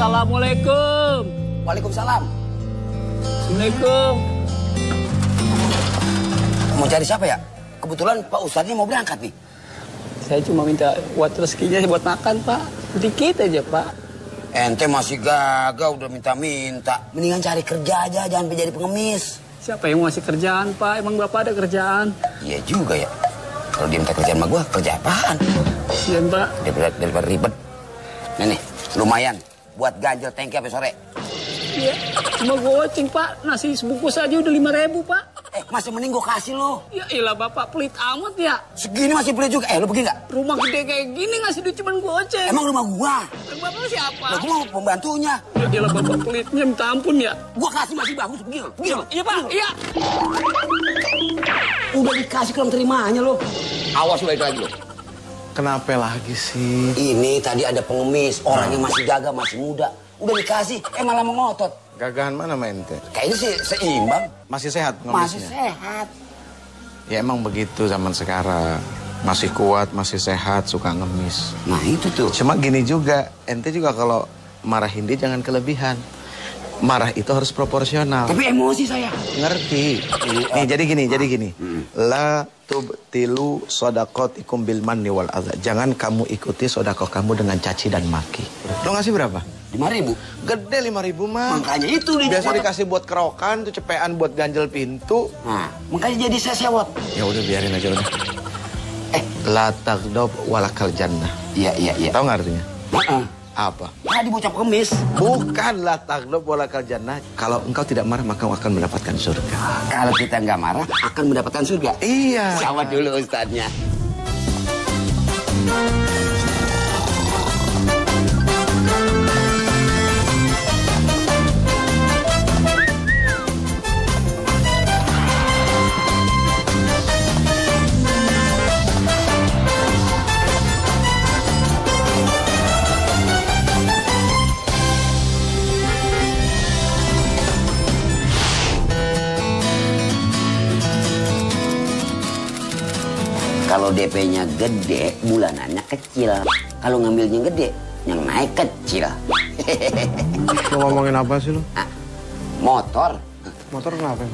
Assalamualaikum. Waalaikumsalam. Assalamualaikum. Mau cari siapa ya? Kebetulan Pak Ustadznya mau berangkat nih. Saya cuma minta buat rezekinya buat makan, Pak. Dikit aja, Pak. Ente masih gagah udah minta-minta. Mendingan cari kerja aja, jangan jadi pengemis. Siapa yang mau ngasih kerjaan, Pak? Emang Bapak ada kerjaan? Iya juga ya. Kalau dia minta kerjaan sama gua, kerja apaan? Iya, Pak. Daripada ribet. Nih, lumayan. Buat ganjel tangki sampai sore. Iya, cuma goceng, Pak. Nasi sebungkus aja udah 5.000, Pak. Masih mending gua kasih lo. Ya ilah, Bapak pelit amat ya. Segini masih pelit juga. Lo pergi nggak? Rumah gede kayak gini ngasih duit cuma goceng. Emang rumah gua? Bapak siapa? Lah, gua mau pembantunya. Ya ilah, Bapak pelitnya minta ampun ya. Gua kasih masih bagus. Pergi lo. Pergi lo. Iya, Pak. Iya. Udah dikasih kelom terimanya lo. Awas lo itu lagi lo. Kenapa lagi sih? Ini tadi ada pengemis. Orang yang masih gagah, masih muda. Udah dikasih, malah mengotot. Gagahan mana mente? Kayaknya sih seimbang. Masih sehat pengemisnya? Masih sehat. Ya emang begitu zaman sekarang. Masih kuat, masih sehat, suka ngemis. Nah itu tuh. Cuma gini juga, ente juga kalau marahin dia jangan kelebihan. Marah itu harus proporsional. Tapi emosi saya. Ngerti. Nih jadi gini. La tubtilu sodakotikum bil manni wal adha. Jangan kamu ikuti sodakoh kamu dengan caci dan maki. Lo ngasih berapa? 5.000. Gede 5.000 mah. Makanya itu nih. Biasa dikasih buat kerokan, tuh cepean buat ganjel pintu. Nah, makanya jadi saya sewot. Ya udah biarin aja udah. La tagdob walakal jannah. Iya. Tahu nggak artinya? Apa? Tadi bocah pengemis. Bukan la tagdob walakal jannah. Kalau engkau tidak marah maka akan mendapatkan surga. Kalau kita nggak marah akan mendapatkan surga. Iya. Sama dulu ustadznya. Kalau DP-nya gede, bulanannya kecil. Kalau ngambilnya gede, yang naik kecil. Lo ngomongin apa sih lo? Motor. Motor kenapa?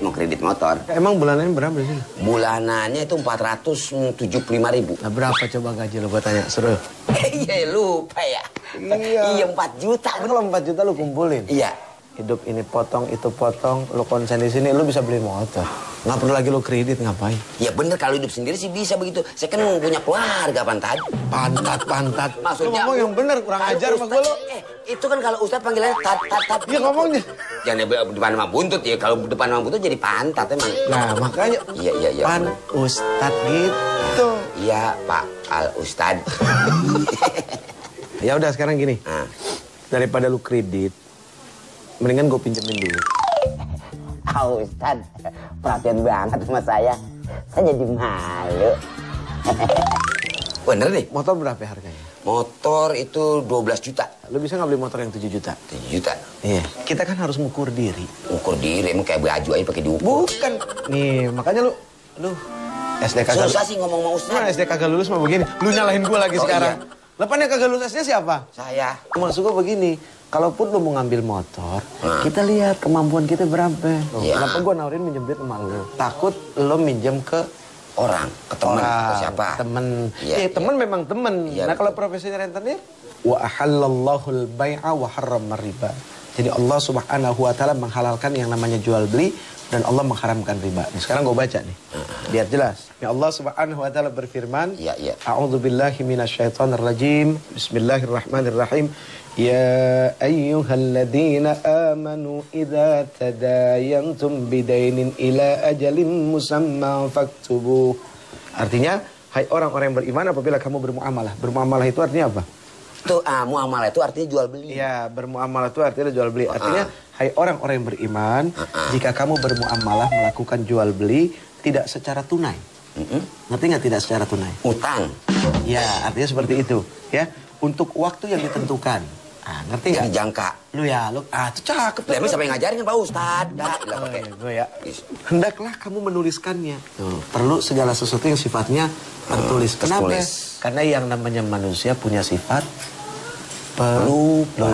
Mau kredit motor. Emang bulanannya berapa sih? Bulanannya itu 475.000. Nah, berapa coba gaji lo gua tanya, seru? Iya lupa ya. Iya 4 juta. Kalau 4 juta lo kumpulin? Iya. Hidup ini potong, itu potong, lo konsen di sini, lo bisa beli motor. Nggak perlu lagi lo kredit, ngapain? Ya bener, kalau hidup sendiri sih bisa begitu. Saya kan punya keluarga, Pantat. Pantat. Maksudnya, lo ngomong yang bener, kurang ajar sama gue lo. Itu kan kalau Ustadz panggilannya tat. Iya ngomongnya. Jangan depan sama buntut ya, kalau depan sama buntut jadi Pantat emang. Nah makanya, Iya. Pan Ustadz gitu. Iya, Pak Al Ustadz. Ya udah sekarang gini, daripada lo kredit, mendingan gue pinjemin dulu. Ustadz, perhatian banget sama saya. Saya jadi malu. Bener nih? Motor berapa harganya? Motor itu 12 juta. Lu bisa nggak beli motor yang 7 juta? 7 juta? Iya. Kita kan harus mengukur diri. Ukur diri, emang kayak baju aja pakai diukur. Bukan. Nih, makanya lu SD kagak. Susah sih ngomong sama Ustadz. Nah, SD kagak lulus mah begini. Lu nyalahin gua lagi sekarang. Iya. Lepas yang kagak lulus SD siapa? Saya. Maksud gua begini. Kalaupun lu mau ngambil motor, kita lihat kemampuan kita berapa. Ya. Kenapa gue nawarin minjem duit sama lu? Takut lu minjem ke orang, ke temen, ke siapa? Temen. Ya, temen memang temen. Ya, nah kalau profesinya rentenir, wa ahallallahu al-bai'a wa harrama riba. Jadi Allah Subhanahu wa taala menghalalkan yang namanya jual beli dan Allah mengharamkan riba. Nah, sekarang gue baca nih. Biar jelas. Ya Allah Subhanahu wa taala berfirman, A'udzubillahi minasyaitonirrajim. Bismillahirrahmanirrahim. Ya ayyuhalladzina amanu idza tadayantum bidainin ila ajalin musamma faktubuh. Artinya, hai orang-orang yang beriman apabila kamu bermuamalah. Bermuamalah itu artinya apa? Itu muamalah itu artinya jual beli. Ya, bermuamalah itu artinya jual beli. Artinya, hai orang-orang yang beriman, jika kamu bermuamalah melakukan jual beli tidak secara tunai. Ngerti nggak tidak secara tunai? Utang. Ya, artinya seperti itu. Ya, untuk waktu yang ditentukan. Ngerti nggak? Dijangka. Lu itu cakep. Emang siapa yang ngajarin kan Pak Ustadz? Gue ya. Hendaklah kamu menuliskannya. Perlu segala sesuatu yang sifatnya tertulis. Kenapa? Karena yang namanya manusia punya sifat Pelupa.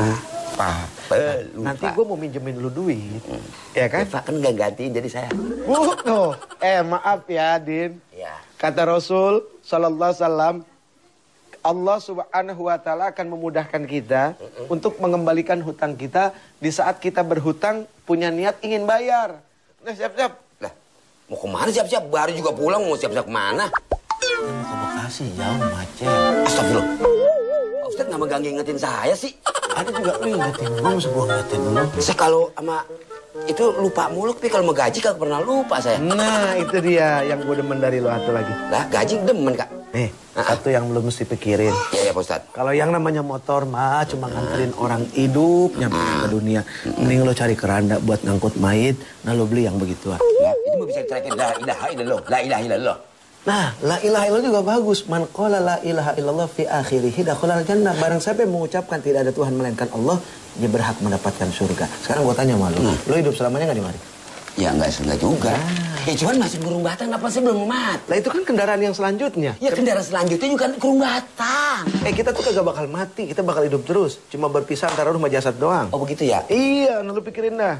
Nanti Nanti gue mau minjemin lu duit. Ya kan? Pak kan nggak gantiin jadi saya. Tuh. Maaf ya, Din. Ya. Kata Rasul sallallahu alaihi wasallam, Allah Subhanahu wa taala akan memudahkan kita untuk mengembalikan hutang kita di saat kita berhutang punya niat ingin bayar. Nah, siap-siap. Lah, mau kemana siap-siap? Baru juga pulang, mau siap-siap kemana? Ke Bekasi jauh macet. Astagfirullah. Pak Ustadz nggak megang ngingetin saya sih. Ada juga lu ingetin gue, masa gue ingetin lu. Saya kalau sama itu lupa mulu, tapi kalau mau gaji kagak pernah lupa saya. Nah, itu dia yang gue demen dari lu satu lagi. Lah, gaji demen, Kak. Nih, satu yang belum mesti pikirin. Iya, Pak Ustadz. Kalau yang namanya motor mah cuma nganterin orang hidup nyampe ke dunia. Mending lo cari keranda buat ngangkut mayit, nah lo beli yang begituan. Ya, itu mau bisa diterakin la ilaha illallah, la ilaha illallah. Nah, la ilaha illallah juga bagus. Man qala la ilaha illallah fi akhirih dakhalal jannah. Barang siapa yang mengucapkan tidak ada Tuhan melainkan Allah, dia berhak mendapatkan surga. Sekarang gua tanya sama lu, lu hidup selamanya nggak di mari? Ya enggak juga. Cuman masih burung batang, apa sih belum mati? Lah itu kan kendaraan yang selanjutnya. Ya kendaraan selanjutnya juga burung batang. Kita tuh kagak bakal mati, kita bakal hidup terus. Cuma berpisah antara rumah jasad doang. Oh begitu ya? Iya, lu pikirin dah.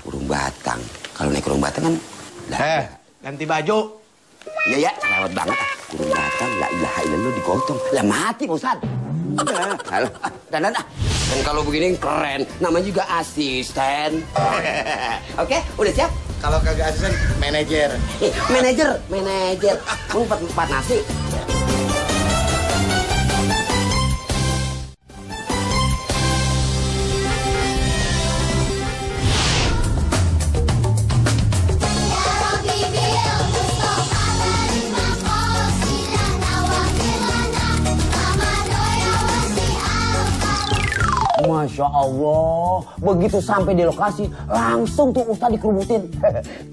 Burung batang. Kalau naik burung batang kan... Ganti baju. Iya ya, lewat banget. Burung batang, la ilaha illallah digotong. Lah mati, Pak Ustadz. Udah. Halo. Dan kalau begini keren. Namanya juga asisten. Oke, udah siap? Kalau kagak asisten, manajer. Manajer. Mau empat nasi. Masya Allah, begitu sampai di lokasi langsung tuh Ustadz dikerubutin.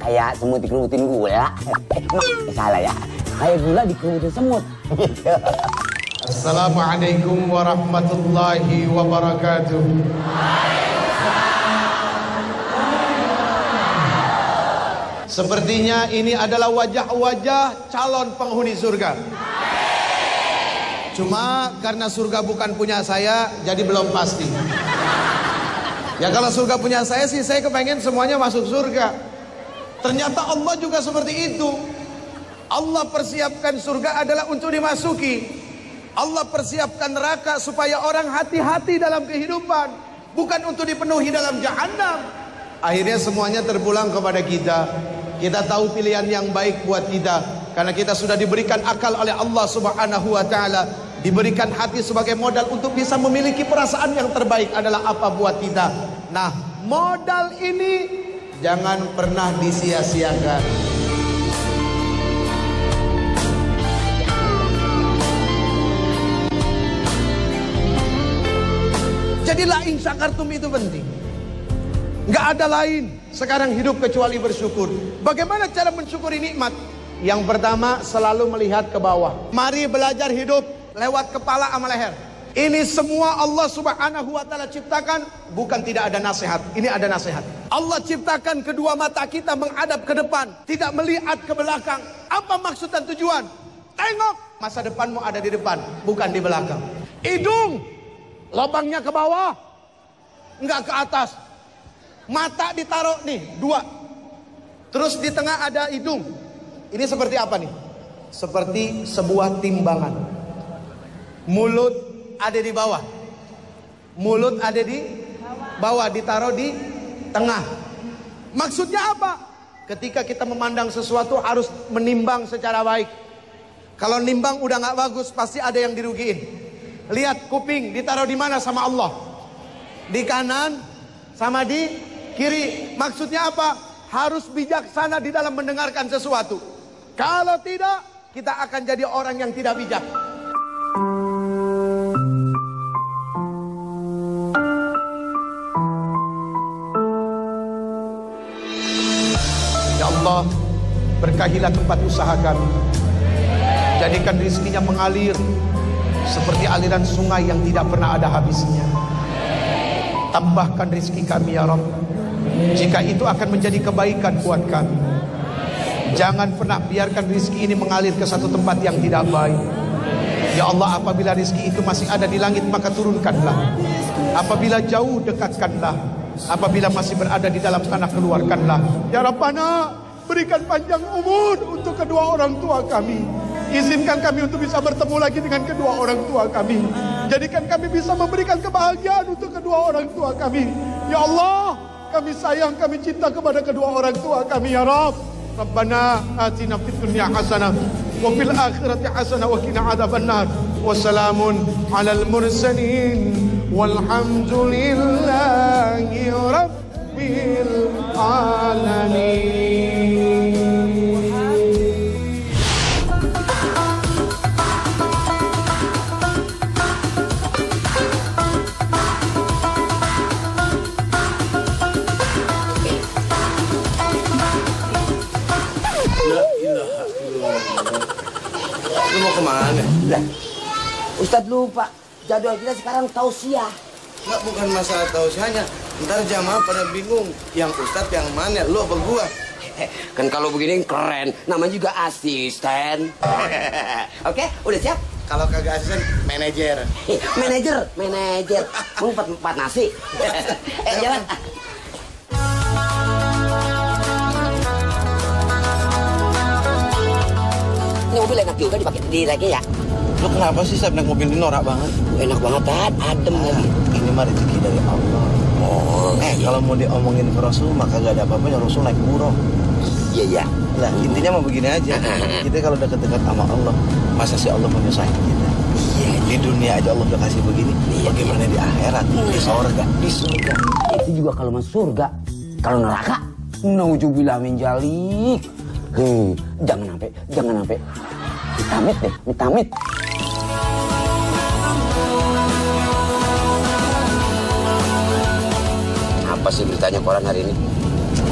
Kayak semut dikerubutin gula. Salah ya, kayak gula dikerubutin semut. Assalamualaikum warahmatullahi wabarakatuh. Sepertinya ini adalah wajah-wajah calon penghuni surga. Cuma karena surga bukan punya saya, jadi belum pasti. Ya kalau surga punya saya sih, saya kepengen semuanya masuk surga. Ternyata Allah juga seperti itu. Allah persiapkan surga adalah untuk dimasuki. Allah persiapkan neraka supaya orang hati-hati dalam kehidupan, bukan untuk dipenuhi dalam jahannam. Akhirnya semuanya terpulang kepada kita. Kita tahu pilihan yang baik buat kita, karena kita sudah diberikan akal oleh Allah Subhanahu wa taala. Diberikan hati sebagai modal untuk bisa memiliki perasaan yang terbaik adalah apa buat kita. Nah, modal ini jangan pernah disia-siakan. Jadi la in syakartum itu penting. Nggak ada lain sekarang hidup kecuali bersyukur. Bagaimana cara mensyukuri nikmat? Yang pertama, selalu melihat ke bawah. Mari belajar hidup lewat kepala sama leher. Ini semua Allah Subhanahu wa taala ciptakan, bukan tidak ada nasihat. Ini ada nasihat. Allah ciptakan kedua mata kita menghadap ke depan, tidak melihat ke belakang. Apa maksud dan tujuan? Tengok, masa depanmu ada di depan, bukan di belakang. Hidung, lubangnya ke bawah, enggak ke atas. Mata ditaruh nih, dua. Terus di tengah ada hidung. Ini seperti apa nih? Seperti sebuah timbangan. Mulut ada di bawah. Mulut ada di bawah, ditaruh di tengah. Maksudnya apa? Ketika kita memandang sesuatu harus menimbang secara baik. Kalau nimbang udah nggak bagus, pasti ada yang dirugiin. Lihat kuping ditaruh di mana sama Allah? Di kanan sama di kiri. Maksudnya apa? Harus bijaksana di dalam mendengarkan sesuatu. Kalau tidak, kita akan jadi orang yang tidak bijak. Ya Allah, berkahilah tempat usaha kami. Jadikan rizkinya mengalir seperti aliran sungai yang tidak pernah ada habisnya. Tambahkan rizki kami ya Rabb, jika itu akan menjadi kebaikan buat kami. Jangan pernah biarkan rizki ini mengalir ke satu tempat yang tidak baik. Ya Allah, apabila rezeki itu masih ada di langit, maka turunkanlah. Apabila jauh, dekatkanlah. Apabila masih berada di dalam tanah, keluarkanlah. Ya Rabbana, berikan panjang umur untuk kedua orang tua kami. Izinkan kami untuk bisa bertemu lagi dengan kedua orang tua kami. Jadikan kami bisa memberikan kebahagiaan untuk kedua orang tua kami. Ya Allah, kami sayang, kami cinta kepada kedua orang tua kami, ya Rabb. Rabbana atina fid dunya hasanah wa fil akhirati hasanah wa qina adzabannar. Wassalamun alal mursalin walhamdulillahi rabbil alamin. Lu mau kemana? Lah, Ustadz lupa. Jadwal kita sekarang tausiah. Enggak, bukan masalah tausiahnya. Ntar jamaah pada bingung. Yang Ustadz yang mana? Lu apa gua? Kan kalau begini keren. Namanya juga asisten. Oke, udah siap? Kalau kagak asisten, manajer. Manajer. Mau empat nasi. Jalan. Ini mobil enak juga dipakai di lagi ya. Lu kenapa sih naik mobil ini norak banget? Enak banget, adem lagi. Ini mah rezeki dari Allah. Oh, kalau mau diomongin ke Rasul, maka gak ada apa-apanya Rasul naik burung. Iya. Lah, intinya mau begini aja. Kita kalau dekat-dekat sama Allah, masa sih Allah mau nyusahin kita? Iya. Di dunia aja Allah udah kasih begini. Bagaimana di akhirat? Di surga. Di surga. Itu juga kalau masuk surga. Kalau neraka, nauzubillah min dzalik. Jangan sampai. Amit. Apa sih beritanya koran hari ini?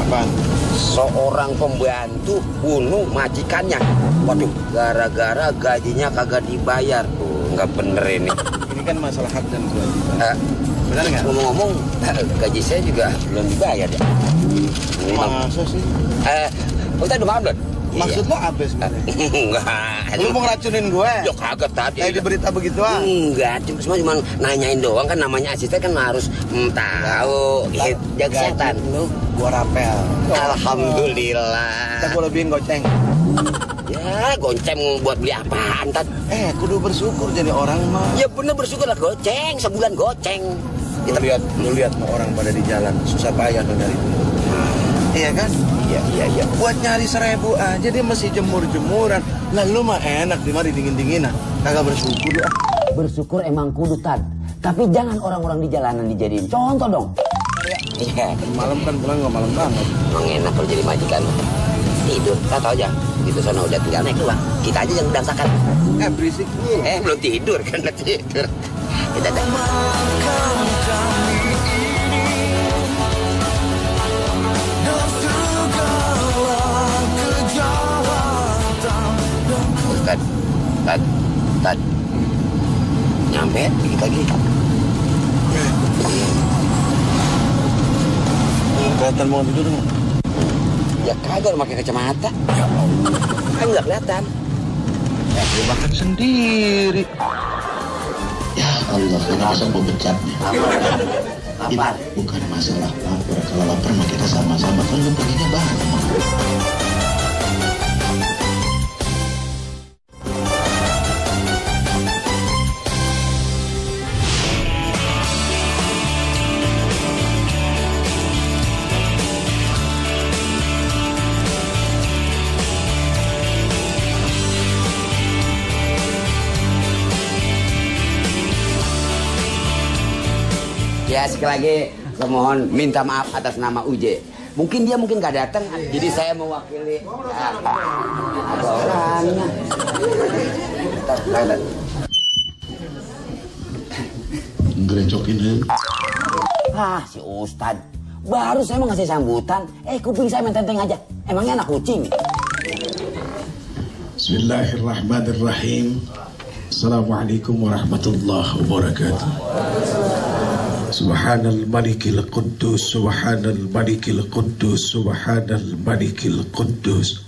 Apaan? Seorang pembantu bunuh majikannya. Waduh, gara-gara gajinya kagak dibayar. Nggak bener ini. Ini kan masalah hak dan kewajiban. Benar nggak? Ngomong-ngomong, gaji saya juga belum dibayar ya. Masa sih? Ustaz udah makan belum? Maksud lo apa sebenarnya? Enggak. Lu mau ngeracunin gue? Ya kagak tadi. Kayak di berita begituan? Enggak, cuma nanyain doang, kan namanya asisten kan harus tahu jaga kesehatan. Lu gua rapel. Alhamdulillah. Kita gua lebihin goceng. Ya, gonceng buat beli apaan, Tad? Kudu bersyukur jadi orang mah. Ya bener, bersyukur lah, goceng, sebulan goceng. Lu lihat orang pada di jalan susah payah tuh nyari duit. Iya kan? Iya. Buat nyari 1000 aja dia masih jemur-jemuran. Lah lu mah enak di mari dingin-dinginan. Kagak bersyukur ah. Bersyukur emang kudu, Tad. Tapi jangan orang-orang di jalanan dijadiin contoh dong. Iya. Malam kan pulang nggak malam banget. Emang enak kalau jadi majikan. Tidur, tahu aja. Gitu sana udah tinggal naik doang. Kita aja yang berantakan. Berisik. Belum tidur kan, belum tidur. Kita dah. Tad. Nyampe dikit lagi. Kelihatan mau tidur nggak? Ya kagak, udah pakai kacamata. Ya Allah. Kan nggak kelihatan. Dia makan sendiri. Ya Allah, kenapa mau becatnya? Lapar. Bukan masalah lapar. Kalau lapar mah kita sama-sama. Kan lu paginya bareng. Ya, sekali lagi saya mohon minta maaf atas nama UJ. Mungkin dia gak datang, jadi saya mewakili. Ada orangnya. Gerecokin ya. Si Ustad. Baru saya mau ngasih sambutan. Kuping saya main tenteng aja. Emangnya anak kucing? Bismillahirrahmanirrahim. Assalamualaikum warahmatullahi wabarakatuh. Subhanal Malikil Quddus, Subhanal Malikil Quddus, Subhanal Malikil Quddus.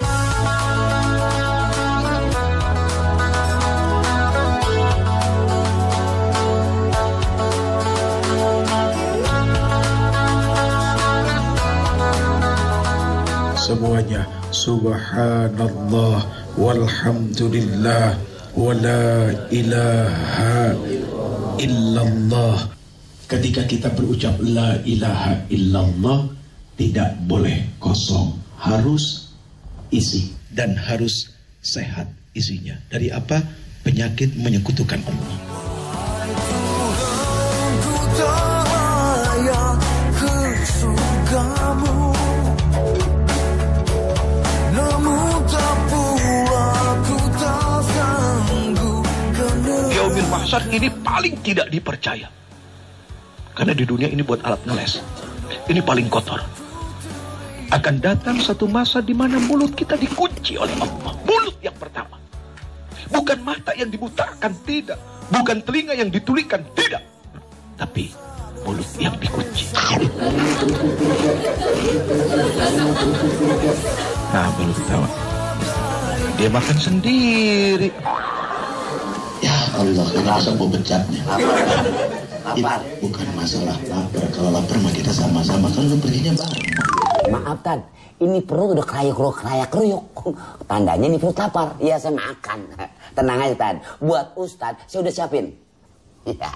kepadanya, subhanallah walhamdulillah wa la ilaha illallah. Ketika kita berucap la ilaha illallah, tidak boleh kosong, harus isi dan harus sehat isinya. Dari apa? Penyakit menyekutukan Allah. Yaumil mahsyar ini paling tidak dipercaya. Karena di dunia ini buat alat ngeles. Ini paling kotor. Akan datang satu masa di mana mulut kita dikunci oleh Allah. Mulut yang pertama. Bukan mata yang dibutakan, tidak. Bukan telinga yang ditulikan, tidak. Tapi mulut yang dikunci. Nah, belum tahu. Dia makan sendiri. Ya Allah, ini bisa mau becatnya. Lapar. Bukan masalah lapar. Kalau lapar mah kita sama-sama. Kan lu perginya bareng. Maaf Tan, ini perut udah kerayuk. Tandanya ini perut lapar. Iya, saya makan. Tenang aja Tan, buat Ustadz saya udah siapin. Ya.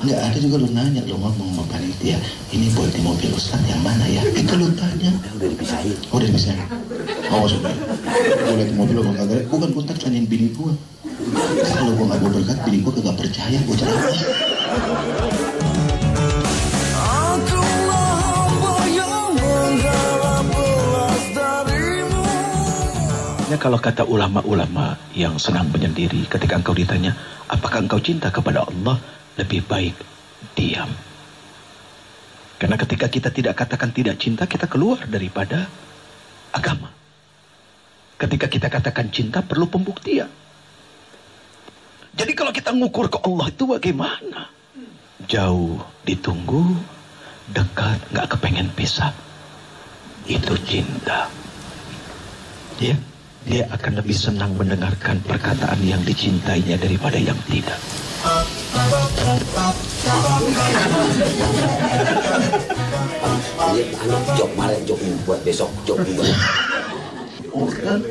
Enggak ada juga lu nanya, lu ngomong sama panitia, ini buat di mobil Ustadz yang mana ya? Itu lu tanya. Udah dipisahin. Oh, udah dipisahin. Oh, sudah. Gue liat di mobil lu kagak, bukan kontak tanyain bini gue. Kalau gue gak mau berkat, bini gue kagak percaya gue ceramah. Kalau kata ulama-ulama yang senang menyendiri, ketika engkau ditanya, apakah engkau cinta kepada Allah, lebih baik diam. Karena ketika kita tidak katakan tidak cinta, kita keluar daripada agama. Ketika kita katakan cinta, perlu pembuktian. Jadi kalau kita ngukur ke Allah itu bagaimana? Jauh ditunggu, dekat nggak kepengen pisah. Itu cinta. Ya. Dia akan lebih senang mendengarkan perkataan yang dicintainya daripada yang tidak. Jok kemarin, jok buat besok, jok buat. Oh kan?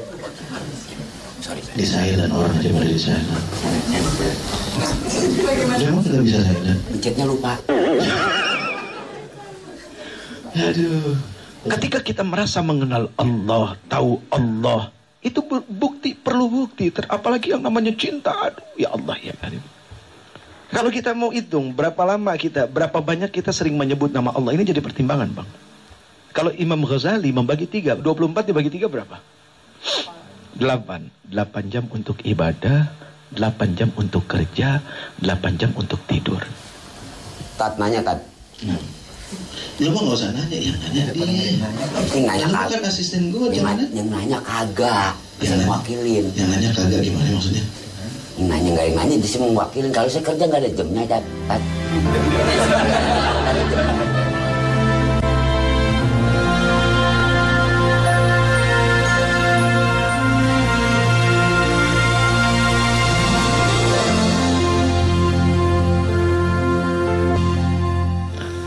Sorry. Di silent orang aja pada di silent. Emang tidak bisa silent? Pencetnya lupa. Aduh. Ketika kita merasa mengenal Allah, tahu Allah, itu bukti, perlu bukti. Apalagi yang namanya cinta. Aduh, ya Allah ya Karim. Kalau kita mau hitung berapa lama kita, berapa banyak kita sering menyebut nama Allah, ini jadi pertimbangan Bang. Kalau Imam Ghazali membagi 3, 24 dibagi 3 berapa? 8 jam untuk ibadah, 8 jam untuk kerja, 8 jam untuk tidur. Tat nanya Tat. Lu mah gak usah nanya, yang nanya dia. Yang nanya kagak. Kan asisten gue, yang nanya kagak. Bisa mewakilin. Yang nanya kagak gimana maksudnya? Yang nanya nggak yang nanya, bisa mewakilin. Kalau saya kerja nggak ada jamnya, Tat.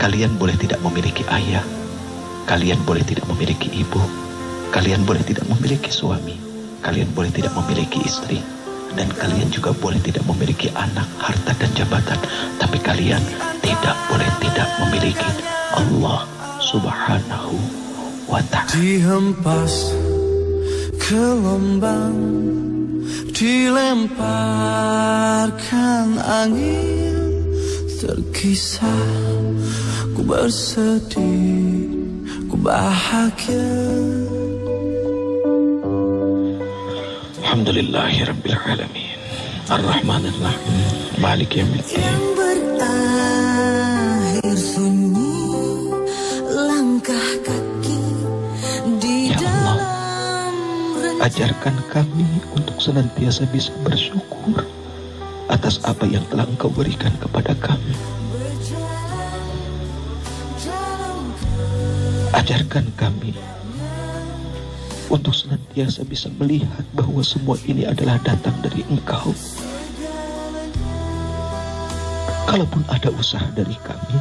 Kalian boleh tidak memiliki ayah, kalian boleh tidak memiliki ibu, kalian boleh tidak memiliki suami, kalian boleh tidak memiliki istri, dan kalian juga boleh tidak memiliki anak, harta dan jabatan. Tapi kalian tidak boleh tidak memiliki Allah Subhanahu wa ta'ala. Dihempas ke gelombang, dilemparkan angin, terkisah. Ku bersedih, ku bahagia. Alhamdulillahirabbil alamin. Ar-Rahmanir Rahim. Maliki yaumiddin. Yang berakhir sunyi langkah kaki di dalam. Ajarkan kami untuk senantiasa bisa bersyukur atas apa yang telah Engkau berikan kepada kami. Ajarkan kami untuk senantiasa bisa melihat bahwa semua ini adalah datang dari Engkau. Kalaupun ada usaha dari kami,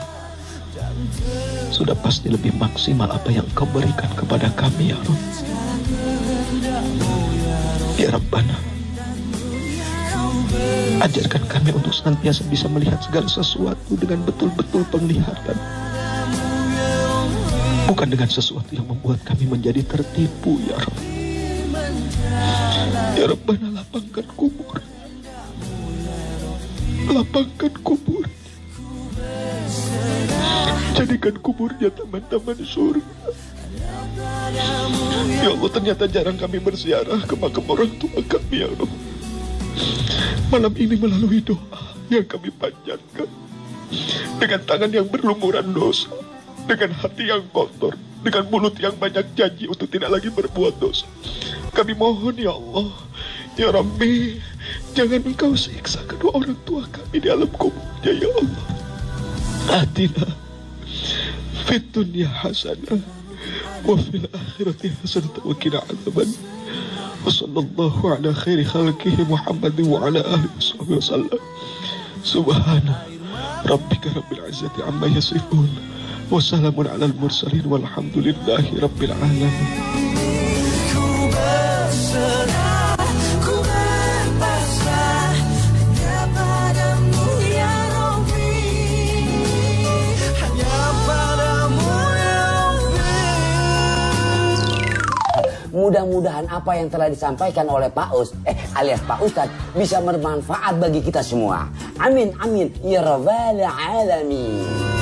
sudah pasti lebih maksimal apa yang Engkau berikan kepada kami, ya Rabb. Ya Rabbana, ajarkan kami untuk senantiasa bisa melihat segala sesuatu dengan betul-betul penglihatan, bukan dengan sesuatu yang membuat kami menjadi tertipu, ya Rabb. Ya Rabbana, lapangkan kubur, lapangkan kubur, jadikan kuburnya taman-taman surga. Ya Allah, ternyata jarang kami berziarah ke makam orang tua kami, ya Allah. Malam ini melalui doa yang kami panjatkan, dengan tangan yang berlumuran dosa, dengan hati yang kotor, dengan mulut yang banyak janji untuk tidak lagi berbuat dosa, kami mohon, ya Allah, ya Rabbi, jangan Engkau siksa kedua orang tua kami di alam kuburnya, ya Allah. Atina fid dunya hasanah wa fil akhirati hasanah wa qina adzaban. Wa sallallahu ala khairi khalqihi Muhammadin wa ala alihi wa sallam. Subhana rabbika rabbil izzati amma yasifun wa salamun alal mursalin walhamdulillahi rabbil alamin. Mudah-mudahan apa yang telah disampaikan oleh Pak alias Pak Ustadz bisa bermanfaat bagi kita semua. Amin, amin, ya rabbal alamin.